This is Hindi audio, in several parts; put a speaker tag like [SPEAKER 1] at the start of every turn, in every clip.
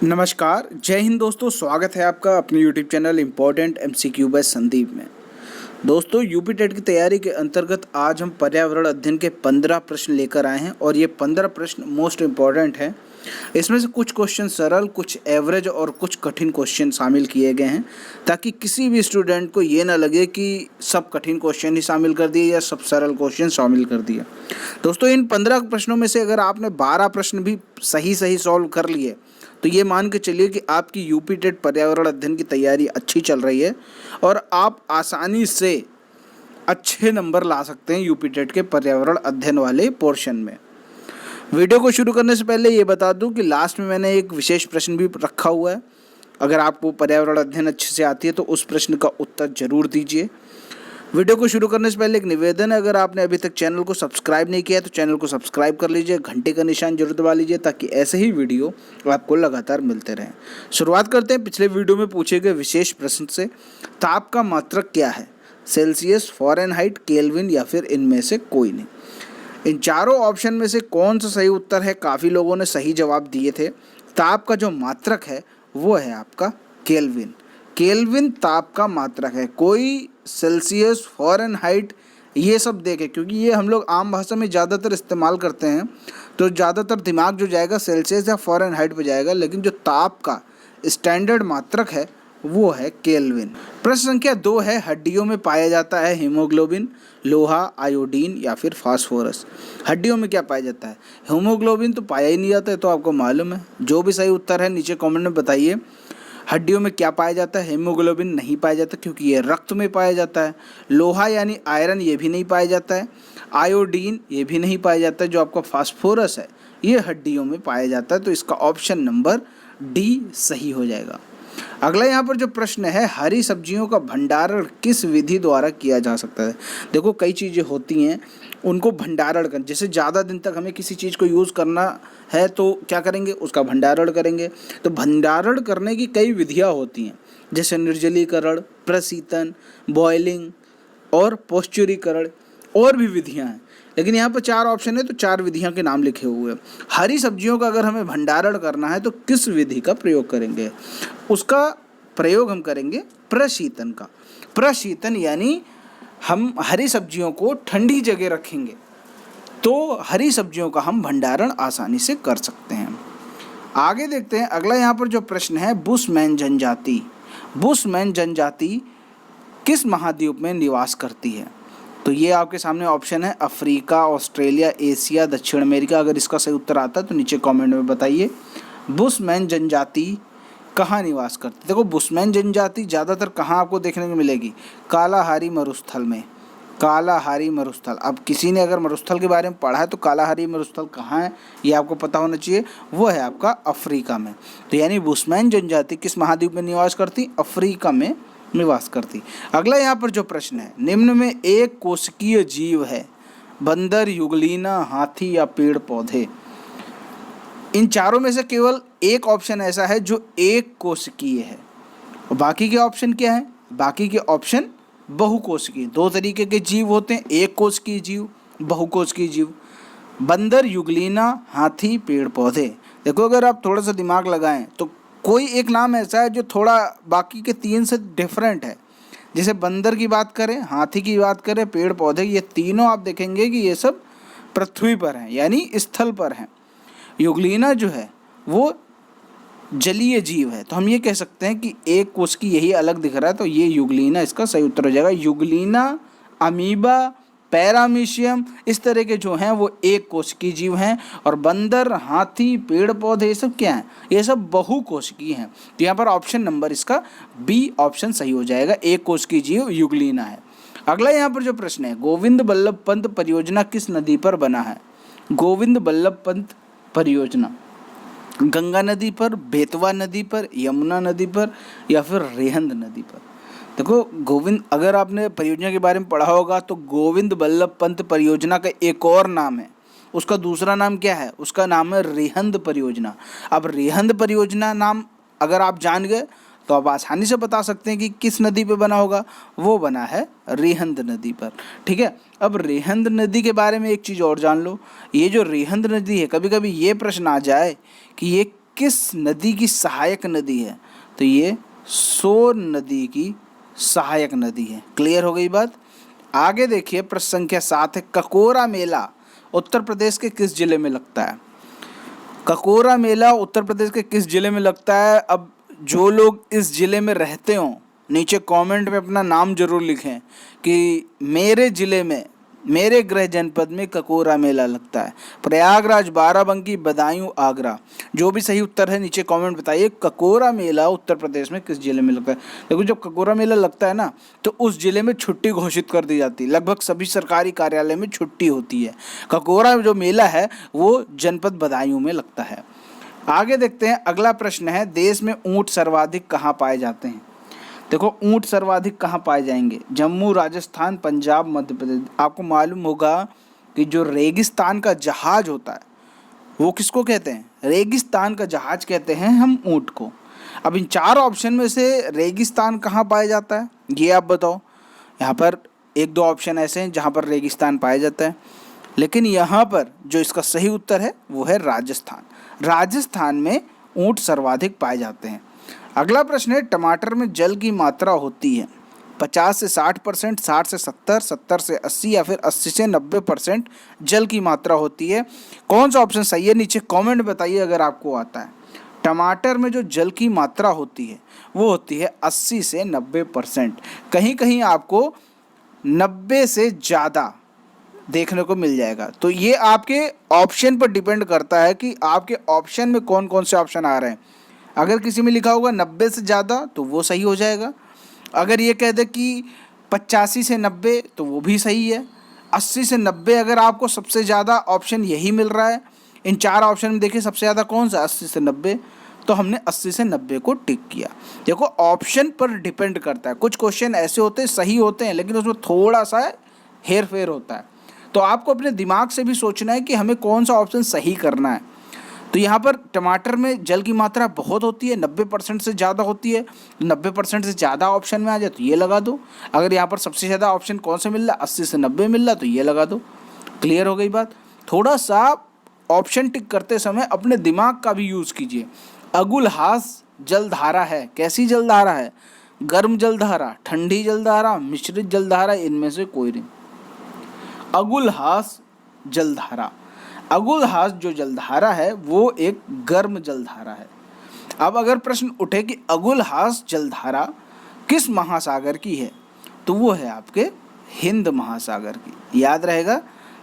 [SPEAKER 1] नमस्कार, जय हिंद दोस्तों। स्वागत है आपका अपने YouTube channel important MCQ by Sandeep में। दोस्तों, यूपी टेट की तैयारी के अंतर्गत आज हम पर्यावरण अध्ययन के 15 प्रश्न लेकर आए हैं और ये 15 प्रश्न मोस्ट इम्पॉर्टेंट हैं। इसमें से कुछ क्वेश्चन सरल, कुछ एवरेज और कुछ कठिन क्वेश्चन शामिल किए गए हैं, ताकि किसी भी स्टूडेंट को ये ना लगे कि सब कठिन क्वेश्चन ही शामिल कर दिए या सब सरल क्वेश्चन शामिल कर दिए। दोस्तों, इन 15 प्रश्नों में से अगर आपने 12 प्रश्न भी सही सॉल्व कर लिए तो ये मान के चलिए कि आपकी यूपी टेट पर्यावरण अध्ययन की तैयारी अच्छी चल रही है और आप आसानी से अच्छे नंबर ला सकते हैं यूपी टेट के पर्यावरण अध्ययन वाले पोर्शन में। वीडियो को शुरू करने से पहले ये बता दूं कि लास्ट में मैंने एक विशेष प्रश्न भी रखा हुआ है। अगर आपको पर्यावरण अध्ययन अच्छे से आती है तो उस प्रश्न का उत्तर जरूर दीजिए। वीडियो को शुरू करने से पहले एक निवेदन है, अगर आपने अभी तक चैनल को सब्सक्राइब नहीं किया है तो चैनल को सब्सक्राइब कर लीजिए, घंटे का निशान जरूर दबा लीजिए ताकि ऐसे ही वीडियो आपको लगातार मिलते रहें। शुरुआत करते हैं पिछले वीडियो में पूछे गए विशेष प्रश्न से। ताप का मात्रक क्या है? सेल्सियस, फ़ारेनहाइट, केल्विन या फिर इनमें से कोई नहीं। इन चारों ऑप्शन में से कौन सा सही उत्तर है? काफ़ी लोगों ने सही जवाब दिए थे। ताप का जो मात्रक है वो है आपका केल्विन। केल्विन ताप का मात्रक है। कोई सेल्सियस, फ़ारेनहाइट ये सब देखें, क्योंकि ये हम लोग आम भाषा में ज़्यादातर इस्तेमाल करते हैं तो ज़्यादातर दिमाग जो जाएगा सेल्सियस या फ़ारेनहाइट पे जाएगा, लेकिन जो ताप का स्टैंडर्ड मात्रक है वो है केल्विन। प्रश्न संख्या 2 है, हड्डियों में पाया जाता है हीमोग्लोबिन, लोहा, आयोडीन या फिर फास्फोरस। हड्डियों में क्या पाया जाता है? हीमोग्लोबिन तो पाया ही नहीं जाता है, तो आपको मालूम है। जो भी सही उत्तर है नीचे कमेंट में बताइए। हड्डियों में क्या पाया जाता है? हीमोग्लोबिन नहीं पाया जाता क्योंकि ये रक्त में पाया जाता है। लोहा यानी आयरन ये भी नहीं पाया जाता है। आयोडीन ये भी नहीं पाया जाता है। जो आपका फास्फोरस है ये हड्डियों में पाया जाता है, तो इसका ऑप्शन नंबर डी सही हो जाएगा। अगला यहाँ पर जो प्रश्न है, हरी सब्जियों का भंडारण किस विधि द्वारा किया जा सकता है? देखो, कई चीज़ें होती हैं उनको भंडारण कर, जैसे ज़्यादा दिन तक हमें किसी चीज़ को यूज़ करना है तो क्या करेंगे? उसका भंडारण करेंगे। तो भंडारण करने की कई विधियाँ होती हैं, जैसे निर्जलीकरण, प्रशीतन, बॉयलिंग और पौष्टिरीकरण, और भी विधियाँ हैं। लेकिन यहाँ पर 4 ऑप्शन है तो 4 विधियों के नाम लिखे हुए हैं। हरी सब्जियों का अगर हमें भंडारण करना है तो किस विधि का प्रयोग करेंगे? उसका प्रयोग हम करेंगे प्रशीतन का। प्रशीतन यानी हम हरी सब्जियों को ठंडी जगह रखेंगे तो हरी सब्जियों का हम भंडारण आसानी से कर सकते हैं। आगे देखते हैं। अगला यहाँ पर जो प्रश्न है, बुशमैन जनजाति। बुशमैन जनजाति किस महाद्वीप में निवास करती है? तो ये आपके सामने ऑप्शन है, अफ्रीका, ऑस्ट्रेलिया, एशिया, दक्षिण अमेरिका। अगर इसका सही उत्तर आता है तो नीचे कमेंट में बताइए। बुशमैन जनजाति कहाँ निवास करती है? देखो, बुशमैन जनजाति ज़्यादातर कहाँ आपको देखने को मिलेगी? कालाहारी मरुस्थल में। कालाहारी मरुस्थल। अब किसी ने अगर मरुस्थल के बारे में पढ़ा है तो कालाहारी मरुस्थल कहाँ है ये आपको पता होना चाहिए। वो है आपका अफ्रीका में। तो यानी बुशमैन जनजाति किस महाद्वीप में निवास करती? अफ्रीका में निवास करती। अगला यहाँ पर जो प्रश्न है, निम्न में एक कोशिकीय जीव है, बंदर, युगलीना, हाथी या पेड़ पौधे। इन चारों में से केवल एक ऑप्शन ऐसा है जो एक कोशिकीय है, और बाकी के ऑप्शन क्या है? बाकी के ऑप्शन बहुकोशिकीय। 2 तरीके के जीव होते हैं, एक कोशिकीय जीव, बहुकोशिकीय जीव। बंदर, युगलीना, हाथी, पेड़ पौधे। देखो, अगर आप थोड़ा सा दिमाग लगाएं तो कोई एक नाम ऐसा है जो थोड़ा बाकी के 3 से डिफरेंट है। जैसे बंदर की बात करें, हाथी की बात करें, पेड़ पौधे, ये तीनों आप देखेंगे कि ये सब पृथ्वी पर हैं, यानी स्थल पर हैं। युगलीना जो है वो जलीय जीव है, तो हम ये कह सकते हैं कि एक कोशिकी यही अलग दिख रहा है, तो ये युगलीना इसका सही उत्तर हो जाएगा। युगलीना, अमीबा, पैरामीशियम, इस तरह के जो हैं वो एक कोशिकीय जीव हैं, और बंदर, हाथी, पेड़ पौधे ये सब क्या हैं? ये सब बहुकोशिकीय हैं। तो यहाँ पर ऑप्शन नंबर इसका बी ऑप्शन सही हो जाएगा। एक कोशिकीय जीव युगलीना है। अगला यहाँ पर जो प्रश्न है, गोविंद बल्लभ पंत परियोजना किस नदी पर बना है? गोविंद बल्लभ पंत परियोजना गंगा नदी पर, बेतवा नदी पर, यमुना नदी पर या फिर रेहंद नदी पर। देखो, गोविंद, अगर आपने परियोजना के बारे में पढ़ा होगा तो गोविंद बल्लभ पंत परियोजना का एक और नाम है, उसका दूसरा नाम क्या है? उसका नाम है रेहंद परियोजना। अब रेहंद परियोजना नाम अगर आप जान गए तो आप आसानी से बता सकते हैं कि किस नदी पे बना होगा। वो बना है रेहंद नदी पर। ठीक है, अब रेहंद नदी के बारे में एक चीज़ और जान लो। ये जो रेहंद नदी है, कभी कभी ये प्रश्न आ जाए कि ये किस नदी की सहायक नदी है? तो ये सोन नदी की सहायक नदी है। क्लियर हो गई बात। आगे देखिए प्रश्न संख्या 7 है, ककोरा मेला उत्तर प्रदेश के किस जिले में लगता है? ककोरा मेला उत्तर प्रदेश के किस जिले में लगता है? अब जो लोग इस जिले में रहते हों नीचे कमेंट में अपना नाम जरूर लिखें कि मेरे जिले में, मेरे गृह जनपद में ककोरा मेला लगता है। प्रयागराज, बाराबंकी, बदायूं, आगरा। जो भी सही उत्तर है नीचे कमेंट बताइए। ककोरा मेला उत्तर प्रदेश में किस जिले में लगता है? देखो जब ककोरा मेला लगता है ना तो उस जिले में छुट्टी घोषित कर दी जाती है। लगभग सभी सरकारी कार्यालय में छुट्टी होती है। ककोरा जो मेला है वो जनपद बदायूं में लगता है। आगे देखते हैं अगला प्रश्न है, देश में ऊंट सर्वाधिक कहाँ पाए जाते हैं? देखो ऊंट सर्वाधिक कहाँ पाए जाएंगे? जम्मू, राजस्थान, पंजाब, मध्य प्रदेश। आपको मालूम होगा कि जो रेगिस्तान का जहाज होता है वो किसको कहते हैं? रेगिस्तान का जहाज कहते हैं हम ऊंट को। अब इन 4 ऑप्शन में से रेगिस्तान कहाँ पाया जाता है ये आप बताओ। यहाँ पर 1-2 ऑप्शन ऐसे हैं जहाँ पर रेगिस्तान पाया जाता है, लेकिन यहाँ पर जो इसका सही उत्तर है वो है राजस्थान। राजस्थान में ऊंट सर्वाधिक पाए जाते हैं। अगला प्रश्न है, टमाटर में जल की मात्रा होती है 50 से 60%, 60 से 70, 70 से 80 या फिर 80 से 90% जल की मात्रा होती है। कौन सा ऑप्शन सही है नीचे कमेंट बताइए अगर आपको आता है। टमाटर में जो जल की मात्रा होती है वो होती है 80 से 90%। कहीं कहीं आपको 90 से ज़्यादा देखने को मिल जाएगा। तो ये आपके ऑप्शन पर डिपेंड करता है कि आपके ऑप्शन में कौन कौन से ऑप्शन आ रहे हैं। अगर किसी में लिखा होगा 90 से ज़्यादा तो वो सही हो जाएगा। अगर ये कह दे कि 85 से 90 तो वो भी सही है। 80 से 90 अगर आपको सबसे ज़्यादा ऑप्शन यही मिल रहा है, इन 4 ऑप्शन में देखिए सबसे ज़्यादा कौन सा 80 से 90, तो हमने 80 से 90 को टिक किया। देखो ऑप्शन पर डिपेंड करता है। कुछ क्वेश्चन ऐसे होते हैं सही होते हैं लेकिन उसमें थोड़ा सा हेर फेर होता है, तो आपको अपने दिमाग से भी सोचना है कि हमें कौन सा ऑप्शन सही करना है। तो यहाँ पर टमाटर में जल की मात्रा बहुत होती है, 90% से ज़्यादा होती है। 90% से ज़्यादा ऑप्शन में आ जाए तो ये लगा दो। अगर यहाँ पर सबसे ज़्यादा ऑप्शन कौन से मिल रहा है, 80 से 90 मिल रहा है, तो ये लगा दो। क्लियर हो गई बात। थोड़ा सा ऑप्शन टिक करते समय अपने दिमाग का भी यूज़ कीजिए। अगुलहास जलधारा है, कैसी जलधारा है? गर्म जलधारा, ठंडी जलधारा, मिश्रित जलधारा, इनमें से कोई नहीं। अगुलहास जलधारा। अगुलहास जो जलधारा है वो एक गर्म जलधारा है। अब अगर प्रश्न उठे कि अगुलहास जलधारा किस महासागर की है, तो वो है आपके हिंद महासागर की। याद रहेगा,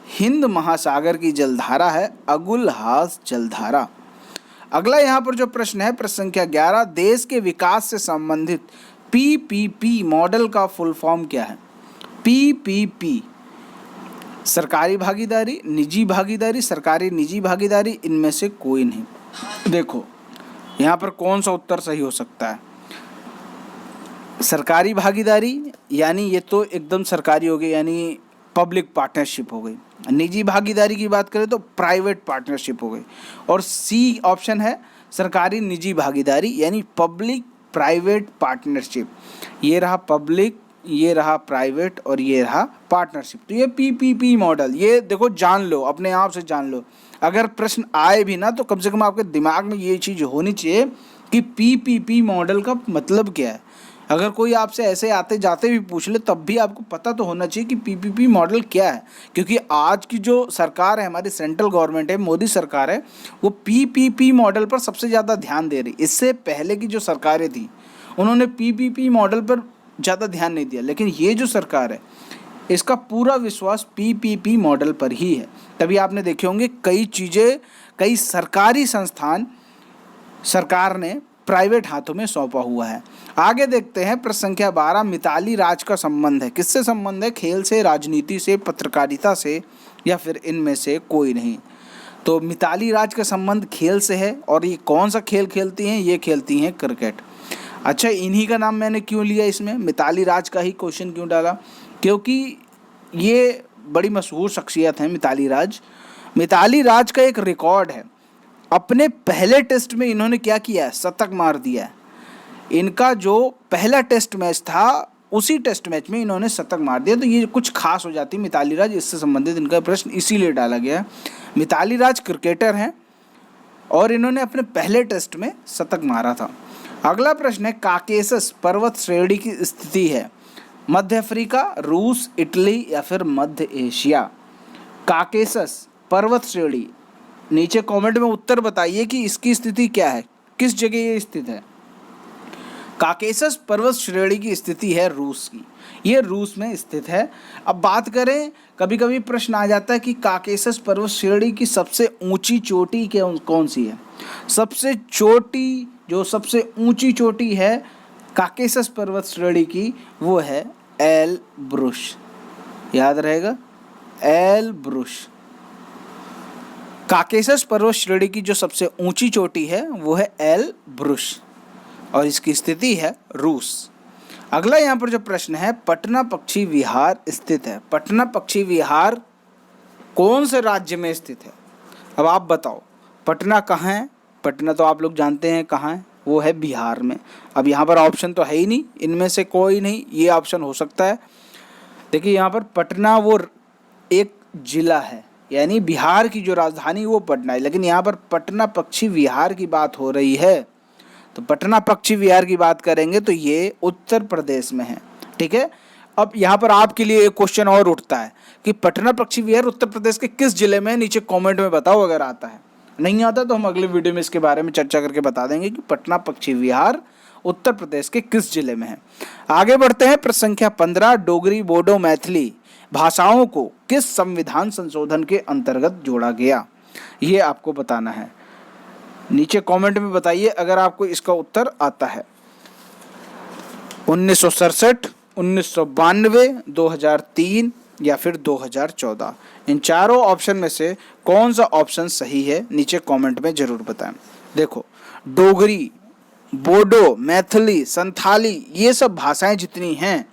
[SPEAKER 1] हिंद महासागर की जलधारा है अगुलहास जलधारा। अगला यहाँ पर जो प्रश्न है, प्रश्न संख्या 11, देश के विकास से संबंधित PPP मॉडल का फुल फॉर्म क्या है? PPP, सरकारी भागीदारी, निजी भागीदारी, सरकारी निजी भागीदारी, इनमें से कोई नहीं। देखो यहाँ पर कौन सा उत्तर सही हो सकता है? सरकारी भागीदारी यानी ये तो एकदम सरकारी हो गई, यानी पब्लिक पार्टनरशिप हो गई। निजी भागीदारी की बात करें तो प्राइवेट पार्टनरशिप हो गई। और सी ऑप्शन है सरकारी निजी भागीदारी यानी पब्लिक प्राइवेट पार्टनरशिप। ये रहा पब्लिक, ये रहा प्राइवेट और ये रहा पार्टनरशिप। तो ये PPP मॉडल, ये देखो जान लो, अपने आप से जान लो। अगर प्रश्न आए भी ना तो कम से कम आपके दिमाग में ये चीज़ होनी चाहिए कि PPP मॉडल का मतलब क्या है। अगर कोई आपसे ऐसे आते जाते भी पूछ ले तब भी आपको पता तो होना चाहिए कि PPP मॉडल क्या है, क्योंकि आज की जो सरकार है हमारी सेंट्रल गवर्नमेंट है, मोदी सरकार है, वो PPP मॉडल पर सबसे ज़्यादा ध्यान दे रही। इससे पहले की जो सरकारें थी उन्होंने PPP मॉडल पर ज़्यादा ध्यान नहीं दिया, लेकिन ये जो सरकार है इसका पूरा विश्वास PPP मॉडल पर ही है। तभी आपने देखे होंगे कई चीज़ें, कई सरकारी संस्थान सरकार ने प्राइवेट हाथों में सौंपा हुआ है। आगे देखते हैं प्रश्न संख्या 12, मिताली राज का संबंध है। किससे संबंध है? खेल से, राजनीति से, पत्रकारिता से, या फिर इनमें से कोई नहीं। तो मिताली राज का संबंध खेल से है। और ये कौन सा खेल खेलती हैं? ये खेलती हैं क्रिकेट। अच्छा, इन्हीं का नाम मैंने क्यों लिया इसमें, मिताली राज का ही क्वेश्चन क्यों डाला? क्योंकि ये बड़ी मशहूर शख्सियत है मिताली राज। मिताली राज का एक रिकॉर्ड है, अपने पहले टेस्ट में इन्होंने क्या किया है? शतक मार दिया है। इनका जो पहला टेस्ट मैच था उसी टेस्ट मैच में इन्होंने शतक मार दिया। तो ये कुछ खास हो जाती है मिताली राज, इससे संबंधित इनका प्रश्न इसीलिए डाला गया है। मिताली राज क्रिकेटर हैं, और इन्होंने अपने पहले टेस्ट में शतक मारा था। अगला प्रश्न है, काकेशस पर्वत श्रेणी की स्थिति है मध्य अफ्रीका, रूस, इटली या फिर मध्य एशिया। काकेशस पर्वत श्रेणी, नीचे कमेंट में उत्तर बताइए कि इसकी स्थिति क्या है, किस जगह ये स्थित है। काकेशस पर्वत श्रेणी की स्थिति है रूस की, ये रूस में स्थित है। अब बात करें, कभी कभी प्रश्न आ जाता है कि काकेशस पर्वत श्रेणी की सबसे ऊंची चोटी कौन सी है। सबसे ऊंची चोटी है काकेशस पर्वत श्रेणी की, वो है एलब्रुस। याद रहेगा, एलब्रुस। काकेशस पर्वत श्रेणी की जो सबसे ऊंची चोटी है वो है एलब्रुस और इसकी स्थिति है रूस। अगला यहाँ पर जो प्रश्न है, पटना पक्षी विहार स्थित है। पटना पक्षी विहार कौन से राज्य में स्थित है? अब आप बताओ, पटना कहाँ है? पटना तो आप लोग जानते हैं कहाँ है, वो है बिहार में। अब यहाँ पर ऑप्शन तो है ही नहीं, इनमें से कोई नहीं ये ऑप्शन हो सकता है। देखिए यहाँ पर पटना वो एक जिला है, यानी बिहार की जो राजधानी वो पटना है, लेकिन यहाँ पर पटना पक्षी विहार की बात हो रही है। तो पटना पक्षी विहार की बात करेंगे तो ये उत्तर प्रदेश में है। ठीक है, अब यहाँ पर आपके लिए एक क्वेश्चन और उठता है कि पटना पक्षी विहार उत्तर प्रदेश के किस जिले में है? नीचे कमेंट में बताओ अगर आता है। नहीं आता तो हम अगले वीडियो में इसके बारे में चर्चा करके बता देंगे कि पटना पक्षी विहार उत्तर प्रदेश के किस जिले में है। आगे बढ़ते हैं, प्रश्न संख्या 15, डोगरी, बोडो, मैथिली भाषाओं को किस संविधान संशोधन के अंतर्गत जोड़ा गया? ये आपको बताना है। नीचे कमेंट में बताइए अगर आपको इसका उत्तर आता है। 1967, 1992, 2003 या फिर 2014। इन चारों ऑप्शन में से कौन सा ऑप्शन सही है, नीचे कमेंट में जरूर बताएं। देखो, डोगरी, बोडो, मैथिली, संथाली, ये सब भाषाएं जितनी हैं,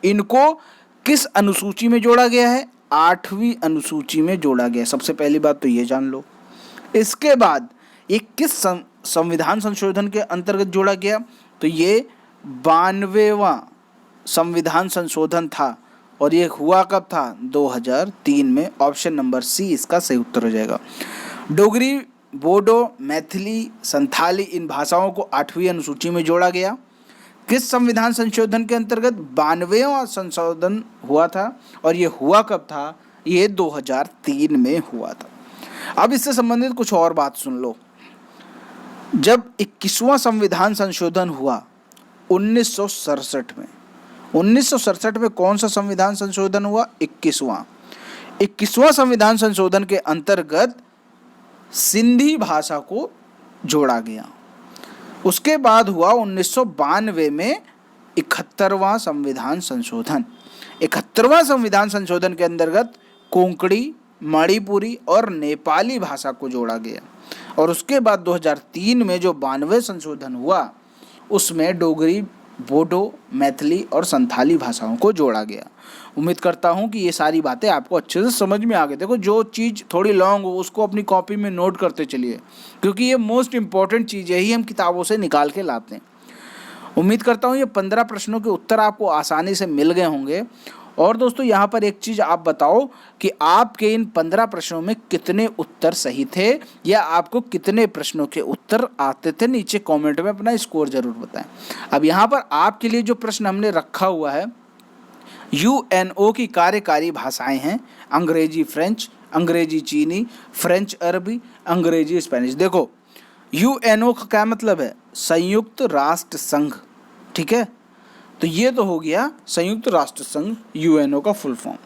[SPEAKER 1] इनको किस अनुसूची में जोड़ा गया है? 8वीं अनुसूची में जोड़ा गया है। सबसे पहली बात तो ये जान लो। इसके बाद ये किस संविधान संशोधन के अंतर्गत जोड़ा गया? तो ये 92वां संविधान संशोधन था और ये हुआ कब था? 2003 में। ऑप्शन नंबर सी इसका सही उत्तर हो जाएगा। डोगरी, बोडो, मैथिली, संथाली, इन भाषाओं को 8वीं अनुसूची में जोड़ा गया। किस संविधान संशोधन के अंतर्गत? 92वां संशोधन हुआ था और ये हुआ कब था? ये 2003 में हुआ था। अब इससे संबंधित कुछ और बात सुन लो। जब 21वां संविधान संशोधन हुआ 1967 में, 1967 में कौन सा संविधान संशोधन हुआ? 21वां संविधान संशोधन के अंतर्गत सिंधी भाषा को जोड़ा गया। उसके बाद हुआ 1992 में 71वां संविधान संशोधन। 71वां संविधान संशोधन के अंतर्गत कोंकणी, मणिपुरी और नेपाली भाषा को जोड़ा गया और उसके बाद 2003 में जो 92 संशोधन हुआ उसमें डोगरी, बोडो, मैथिली और संथाली भाषाओं को जोड़ा गया। उम्मीद करता हूं कि ये सारी बातें आपको अच्छे से समझ में आ गई। देखो, जो चीज़ थोड़ी लॉन्ग हो उसको अपनी कॉपी में नोट करते चलिए, क्योंकि ये मोस्ट इम्पॉर्टेंट चीज़ यही हम किताबों से निकाल के लाते हैं। उम्मीद करता हूँ ये 15 प्रश्नों के उत्तर आपको आसानी से मिल गए होंगे। और दोस्तों, यहाँ पर एक चीज़ आप बताओ कि आपके इन 15 प्रश्नों में कितने उत्तर सही थे या आपको कितने प्रश्नों के उत्तर आते थे। नीचे कमेंट में अपना स्कोर जरूर बताएं। अब यहाँ पर आपके लिए जो प्रश्न हमने रखा हुआ है, यूएनओ की कार्यकारी भाषाएं हैं अंग्रेजी फ्रेंच, अंग्रेजी चीनी, फ्रेंच अरबी, अंग्रेजी स्पेनिश। देखो, यूएनओ का क्या मतलब है? संयुक्त राष्ट्र संघ। ठीक है, तो ये तो हो गया संयुक्त राष्ट्र संघ, यूएनओ का फुल फॉर्म।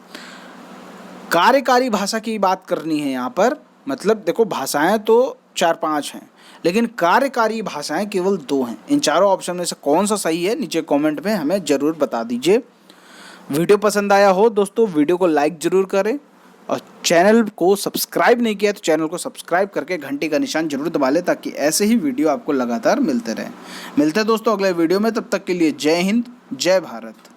[SPEAKER 1] कार्यकारी भाषा की बात करनी है यहाँ पर, मतलब देखो भाषाएं तो 4-5 हैं लेकिन कार्यकारी भाषाएं केवल 2 हैं। इन चारों ऑप्शन में से कौन सा सही है, नीचे कमेंट में हमें ज़रूर बता दीजिए। वीडियो पसंद आया हो दोस्तों, वीडियो को लाइक ज़रूर करें और चैनल को सब्सक्राइब नहीं किया तो चैनल को सब्सक्राइब करके घंटी का निशान जरूर दबा लें ताकि ऐसे ही वीडियो आपको लगातार मिलते रहें। मिलते हैं दोस्तों अगले वीडियो में, तब तक के लिए जय हिंद, जय भारत।